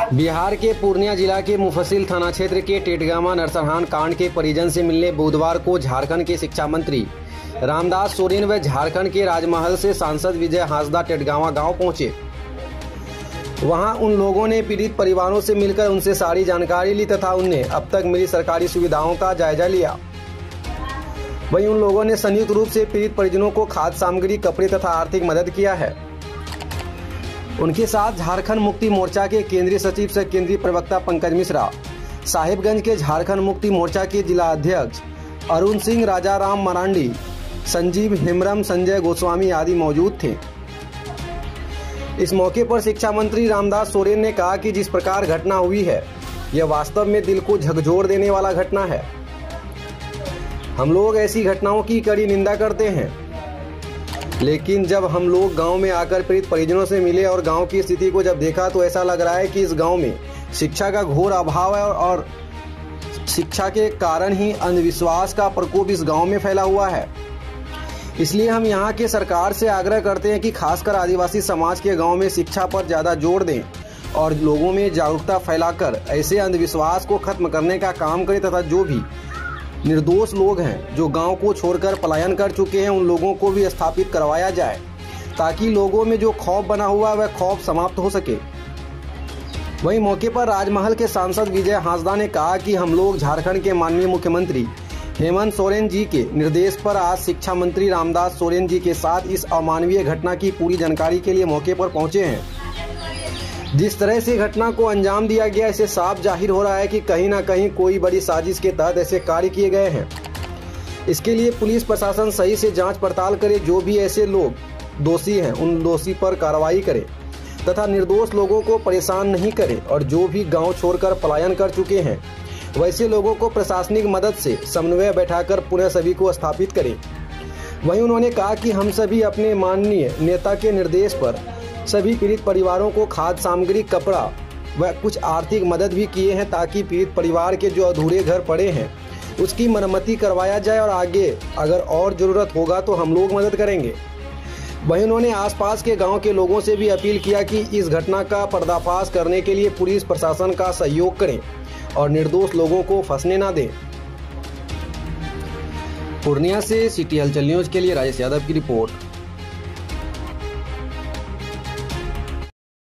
बिहार के पूर्णिया जिला के मुफस्सिल थाना क्षेत्र के टेटगामा नरसंहार कांड के परिजन से मिलने बुधवार को झारखंड के शिक्षा मंत्री रामदास सोरेन व झारखंड के राजमहल से सांसद विजय हांसदा टेटगामा गांव पहुंचे। वहां उन लोगों ने पीड़ित परिवारों से मिलकर उनसे सारी जानकारी ली तथा उन्हें अब तक मिली सरकारी सुविधाओं का जायजा लिया। वहीं उन लोगों ने संयुक्त रूप से पीड़ित परिजनों को खाद्य सामग्री, कपड़े तथा आर्थिक मदद किया है। उनके साथ झारखंड मुक्ति मोर्चा के केंद्रीय सचिव सह केंद्रीय प्रवक्ता पंकज मिश्रा, साहिबगंज के झारखंड मुक्ति मोर्चा के जिला अध्यक्ष अरुण सिंह, राजाराम मरांडी, संजीव हेम्ब्रम, संजय गोस्वामी आदि मौजूद थे। इस मौके पर शिक्षा मंत्री रामदास सोरेन ने कहा कि जिस प्रकार घटना हुई है यह वास्तव में दिल को झकझोर देने वाला घटना है। हम लोग ऐसी घटनाओं की कड़ी निंदा करते हैं, लेकिन जब हम लोग गांव में आकर पीड़ित परिजनों से मिले और गांव की स्थिति को जब देखा तो ऐसा लग रहा है कि इस गांव में शिक्षा का घोर अभाव है और शिक्षा के कारण ही अंधविश्वास का प्रकोप इस गांव में फैला हुआ है। इसलिए हम यहां के सरकार से आग्रह करते हैं कि खासकर आदिवासी समाज के गांव में शिक्षा पर ज़्यादा जोर दें और लोगों में जागरूकता फैलाकर ऐसे अंधविश्वास को खत्म करने का काम करें तथा जो भी निर्दोष लोग हैं जो गांव को छोड़कर पलायन कर चुके हैं उन लोगों को भी स्थापित करवाया जाए ताकि लोगों में जो खौफ बना हुआ है वह खौफ समाप्त हो सके। वहीं मौके पर राजमहल के सांसद विजय हांसदा ने कहा कि हम लोग झारखंड के माननीय मुख्यमंत्री हेमंत सोरेन जी के निर्देश पर आज शिक्षा मंत्री रामदास सोरेन जी के साथ इस अमानवीय घटना की पूरी जानकारी के लिए मौके पर पहुंचे हैं। जिस तरह से घटना को अंजाम दिया गया इससे साफ जाहिर हो रहा है कि कहीं ना कहीं कोई बड़ी साजिश के तहत ऐसे कार्य किए गए हैं। इसके लिए पुलिस प्रशासन सही से जांच पड़ताल करे, जो भी ऐसे लोग दोषी हैं उन दोषी पर कार्रवाई करे तथा निर्दोष लोगों को परेशान नहीं करे और जो भी गांव छोड़कर पलायन कर चुके हैं वैसे लोगों को प्रशासनिक मदद से समन्वय बैठाकर पुनः सभी को स्थापित करें। वहीं उन्होंने कहा कि हम सभी अपने माननीय नेता के निर्देश पर सभी पीड़ित परिवारों को खाद्य सामग्री, कपड़ा व कुछ आर्थिक मदद भी किए हैं ताकि पीड़ित परिवार के जो अधूरे घर पड़े हैं उसकी मरम्मती करवाया जाए और आगे अगर और ज़रूरत होगा तो हम लोग मदद करेंगे। वहीं उन्होंने आसपास के गांव के लोगों से भी अपील किया कि इस घटना का पर्दाफाश करने के लिए पुलिस प्रशासन का सहयोग करें और निर्दोष लोगों को फंसने ना दें। पूर्णिया से सिटी हलचल न्यूज के लिए राजेश यादव की रिपोर्ट।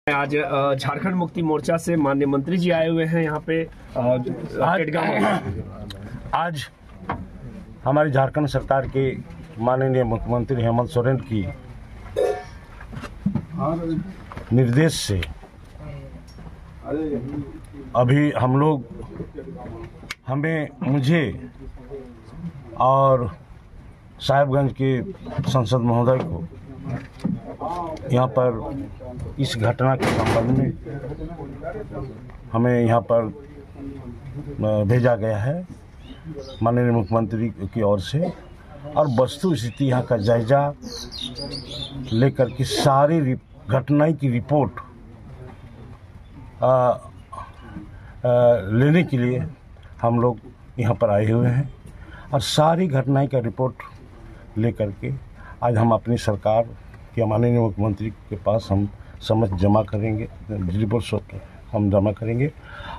आज झारखंड मुक्ति मोर्चा से माननीय मंत्री जी आए हुए हैं यहाँ पे आज हमारी झारखंड सरकार के माननीय मुख्यमंत्री हेमंत सोरेन की निर्देश से अभी हम लोग मुझे और साहिबगंज के सांसद महोदय को यहाँ पर इस घटना के संबंध में हमें यहाँ पर भेजा गया है माननीय मुख्यमंत्री की ओर से और वस्तु स्थिति यहाँ का जायजा लेकर के सारी घटना की रिपोर्ट लेने के लिए हम लोग यहाँ पर आए हुए हैं और सारी घटनाएं का रिपोर्ट लेकर के आज हम अपनी सरकार के माननीय मुख्यमंत्री के पास हम समझ जमा करेंगे, रिपोर्ट हम जमा करेंगे।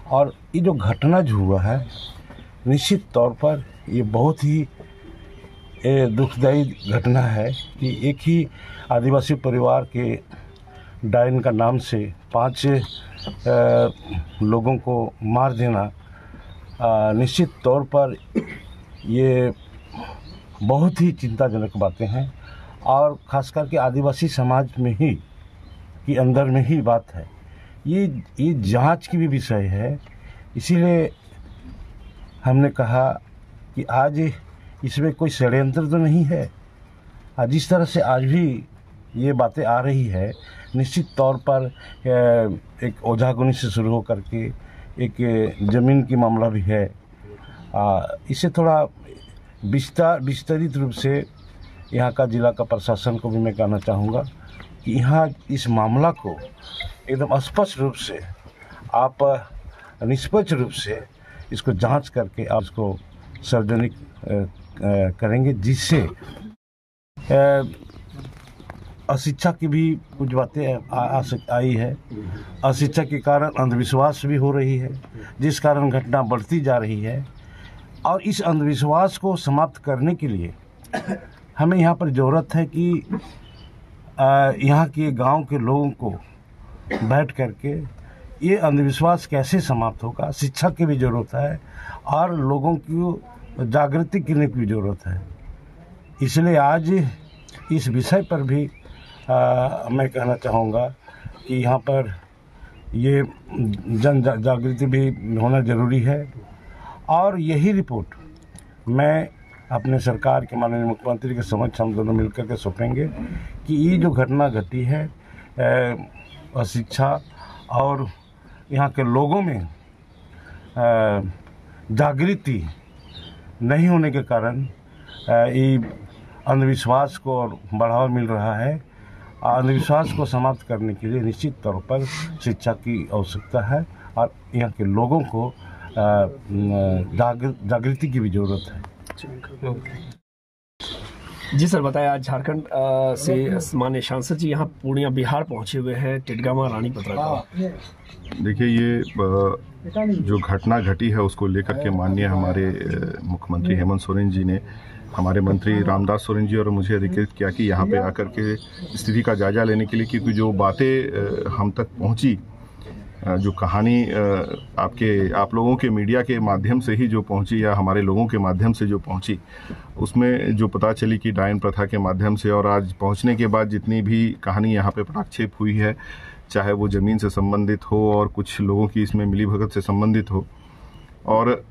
और ये जो घटना जो हुआ है निश्चित तौर पर ये बहुत ही दुखदायी घटना है कि एक ही आदिवासी परिवार के डायन का नाम से 5 लोगों को मार देना निश्चित तौर पर ये बहुत ही चिंताजनक बातें हैं और ख़ास करके आदिवासी समाज में ही कि अंदर में ही बात है। ये जांच की भी विषय है, इसीलिए हमने कहा कि आज इसमें कोई षड्यंत्र तो नहीं है। आज जिस तरह से आज भी ये बातें आ रही है निश्चित तौर पर एक ओझागुनी से शुरू हो करके एक ज़मीन की मामला भी है। इसे थोड़ा विस्तृत रूप से यहाँ का जिला का प्रशासन को भी मैं कहना चाहूँगा कि यहाँ इस मामला को एकदम स्पष्ट रूप से आप निष्पक्ष रूप से इसको जांच करके आप इसको सार्वजनिक करेंगे, जिससे अशिक्षा की भी कुछ बातें आई है। अशिक्षा के कारण अंधविश्वास भी हो रही है, जिस कारण घटना बढ़ती जा रही है। और इस अंधविश्वास को समाप्त करने के लिए हमें यहाँ पर ज़रूरत है कि यहाँ के गांव के लोगों को बैठ करके ये अंधविश्वास कैसे समाप्त होगा, शिक्षा की भी ज़रूरत है और लोगों की जागृति करने की भी ज़रूरत है। इसलिए आज इस विषय पर भी मैं कहना चाहूँगा कि यहाँ पर ये जन जागृति भी होना ज़रूरी है। और यही रिपोर्ट मैं अपने सरकार के माननीय मुख्यमंत्री के समक्ष हम दोनों मिलकर के सौंपेंगे कि ये जो घटना घटी है अशिक्षा और यहाँ के लोगों में जागृति नहीं होने के कारण ये अंधविश्वास को बढ़ावा मिल रहा है। अंधविश्वास को समाप्त करने के लिए निश्चित तौर पर शिक्षा की आवश्यकता है और यहाँ के लोगों को जागृति की भी ज़रूरत है। जी सर, बताया आज झारखंड से माननीय सांसद जी यहाँ पूर्णिया बिहार पहुँचे हुए हैं, टिटगामा रानीपत्रा का। देखिए, ये जो घटना घटी है उसको लेकर के माननीय हमारे मुख्यमंत्री हेमंत सोरेन जी ने हमारे मंत्री रामदास सोरेन जी और मुझे अधिकृत किया कि यहाँ पे आकर के स्थिति का जायजा लेने के लिए, क्योंकि जो बातें हम तक पहुँची, जो कहानी आप लोगों के मीडिया के माध्यम से ही जो पहुंची या हमारे लोगों के माध्यम से जो पहुंची, उसमें जो पता चली कि डायन प्रथा के माध्यम से और आज पहुंचने के बाद जितनी भी कहानी यहाँ पे प्रक्षेप हुई है, चाहे वो ज़मीन से संबंधित हो और कुछ लोगों की इसमें मिलीभगत से संबंधित हो, और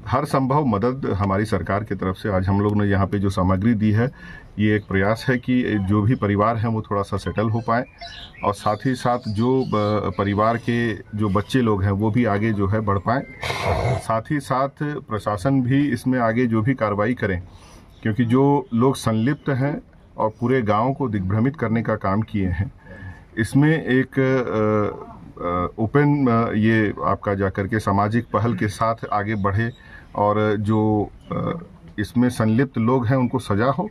हर संभव मदद हमारी सरकार की तरफ से आज हम लोग ने यहाँ पे जो सामग्री दी है, ये एक प्रयास है कि जो भी परिवार हैं वो थोड़ा सा सेटल हो पाए और साथ ही साथ जो परिवार के जो बच्चे लोग हैं वो भी आगे जो है बढ़ पाएँ। साथ ही साथ प्रशासन भी इसमें आगे जो भी कार्रवाई करें, क्योंकि जो लोग संलिप्त हैं और पूरे गाँव को दिग्भ्रमित करने का काम किए हैं, इसमें एक ओपन ये आपका जाकर के सामाजिक पहल के साथ आगे बढ़े और जो इसमें संलिप्त लोग हैं उनको सजा हो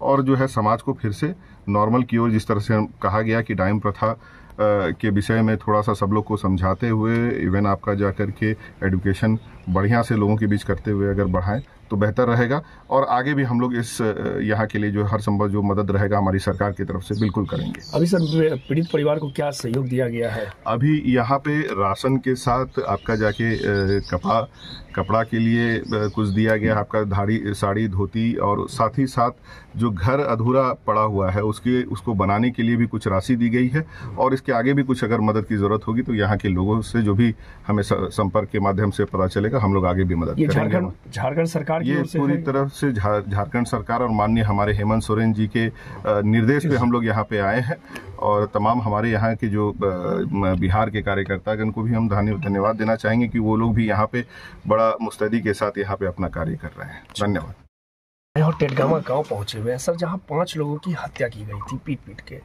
और जो है समाज को फिर से नॉर्मल की ओर, जिस तरह से कहा गया कि डायन प्रथा के विषय में थोड़ा सा सब लोग को समझाते हुए, इवन आपका जाकर के एजुकेशन बढ़िया से लोगों के बीच करते हुए अगर बढ़ाएं तो बेहतर रहेगा। और आगे भी हम लोग इस यहाँ के लिए जो हर संभव जो मदद रहेगा हमारी सरकार की तरफ से बिल्कुल करेंगे। अभी सर पीड़ित परिवार को क्या सहयोग दिया गया है? अभी यहाँ पे राशन के साथ आपका जाके कपड़ा के लिए कुछ दिया गया, आपका साड़ी धोती, और साथ ही साथ जो घर अधूरा पड़ा हुआ है उसको बनाने के लिए भी कुछ राशि दी गई है। और इसके आगे भी कुछ अगर मदद की ज़रूरत होगी तो यहाँ के लोगों से जो भी हमें संपर्क के माध्यम से पता चलेगा, हम लोग आगे भी मदद करेंगे। झारखंड सरकार ये पूरी तरफ से झारखंड सरकार और माननीय हमारे हेमंत सोरेन जी के निर्देश पे हम लोग यहाँ पे आए हैं और तमाम हमारे यहाँ के जो बिहार के कार्यकर्तागण को भी हम धन्यवाद देना चाहेंगे कि वो लोग भी यहाँ पे बड़ा मुस्तैदी के साथ यहाँ पे अपना कार्य कर रहे हैं। धन्यवाद। और टिटगामा गांव पहुंचे हुए हैं सर, जहां 5 लोगों की हत्या की गई थी पीट के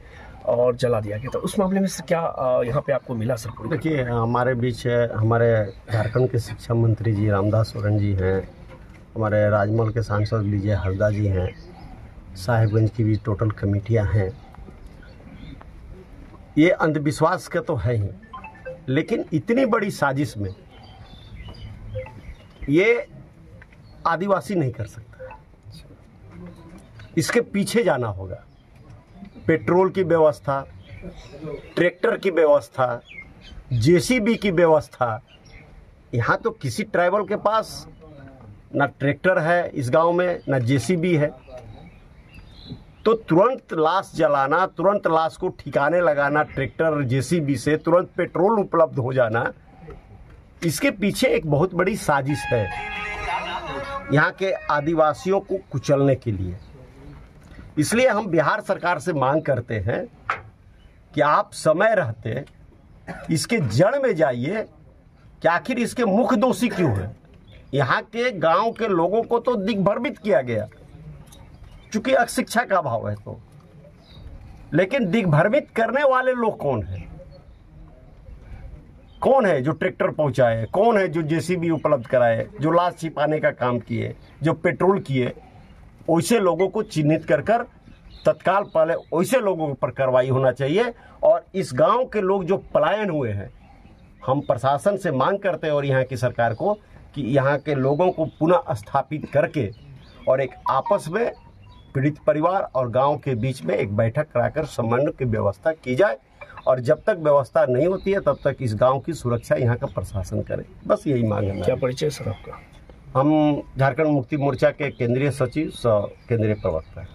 और जला दिया गया था। उस मामले में सर क्या यहाँ पे आपको मिला सर? देखिए, हमारे बीच हमारे झारखंड के शिक्षा मंत्री जी रामदास सोरेन जी हैं, हमारे राजमहल के सांसद विजय हांसदा जी हैं, साहिबगंज की भी टोटल कमेटियां हैं। ये अंधविश्वास का तो है ही, लेकिन इतनी बड़ी साजिश में ये आदिवासी नहीं कर सकता। इसके पीछे जाना होगा। पेट्रोल की व्यवस्था, ट्रैक्टर की व्यवस्था, जेसीबी की व्यवस्था। यहाँ तो किसी ट्राइबल के पास ना ट्रैक्टर है इस गांव में, ना जेसीबी है। तो तुरंत लाश जलाना, तुरंत लाश को ठिकाने लगाना ट्रैक्टर जेसीबी से, तुरंत पेट्रोल उपलब्ध हो जाना, इसके पीछे एक बहुत बड़ी साजिश है यहाँ के आदिवासियों को कुचलने के लिए। इसलिए हम बिहार सरकार से मांग करते हैं कि आप समय रहते इसके जड़ में जाइए कि आखिर इसके मुख्य दोषी क्यों है। यहाँ के गांव के लोगों को तो दिग्भ्रमित किया गया, चूंकि अशिक्षा का अभाव है तो, लेकिन दिग्भ्रमित करने वाले लोग कौन है? कौन है जो ट्रैक्टर पहुंचाए? कौन है जो जेसीबी उपलब्ध कराए, जो लाश छिपाने का काम किए, जो पेट्रोल किए? वैसे लोगों को चिन्हित कर तत्काल पहले वैसे लोगों पर कार्रवाई होना चाहिए। और इस गांव के लोग जो पलायन हुए हैं, हम प्रशासन से मांग करते हैं और यहाँ की सरकार को कि यहाँ के लोगों को पुनः स्थापित करके और एक आपस में पीड़ित परिवार और गांव के बीच में एक बैठक कराकर समन्वय की व्यवस्था की जाए। और जब तक व्यवस्था नहीं होती है तब तक इस गांव की सुरक्षा यहाँ का प्रशासन करे। बस यही मांग है। क्या परिचय सर आपका? हम झारखंड मुक्ति मोर्चा के केंद्रीय सचिव केंद्रीय प्रवक्ता।